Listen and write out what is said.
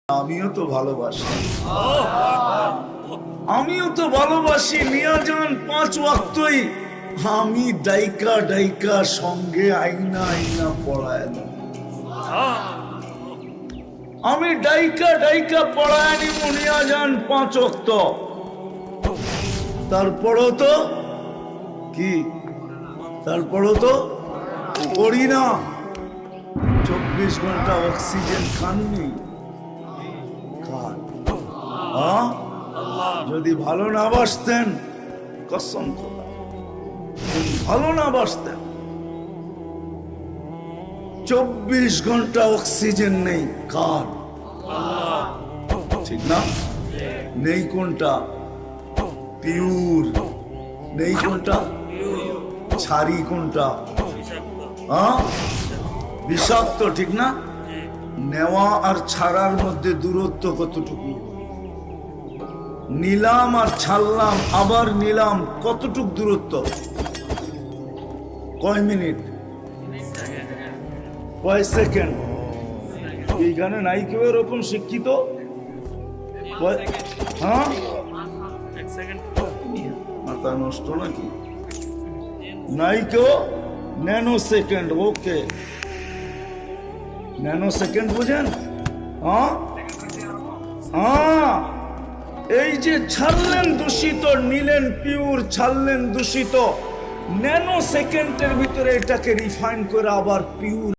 আমিও তো ভালোবাসি, আমিও তো ভালোবাসি। নিয়া যান 5 ওয়াক্তই আমি ডাইকা ডাইকা সঙ্গে আইনা আইনা পড়ায় না। আমি ডাইকা ডাইকা পড়ায় নিব নিয়া যান 5 ওয়াক্ত। তারপরও তো কি, তারপরও তো পড়ি না। 24 ঘন্টা অক্সিজেন খাননি, যদি ভালো না বাসতেন, কসম খোদা, ভালো না বাসতেন, 24 ঘন্টা অক্সিজেন নেই কার? ঠিক না? নেই কোনটা? পিওর নেই কোনটা? ছাড়ি কোনটা? বিষাক্ত, ঠিক না? নেওয়া আর ছাড়ার মধ্যে দূরত্ব কতটুকু? নিলাম আর ছাড়লাম আবার নিলাম, কতটুক দূরত্ব? কয় মিনিট, কয় সেকেন্ড? এইখানে নাই কেউ এরকম শিক্ষিত? হ্যাঁ, মাথা নষ্ট নাকি? নাই কেউ? Nanosecond. Okay, nanosecond বুঝেন? হ্যাঁ হ্যাঁ, এই যে ছাড়লেন দূষিত, নিলেন পিওর, ছাড়লেন দূষিত, ন্যানো সেকেন্ডের ভিতরে এটাকে রিফাইন করে আবার পিওর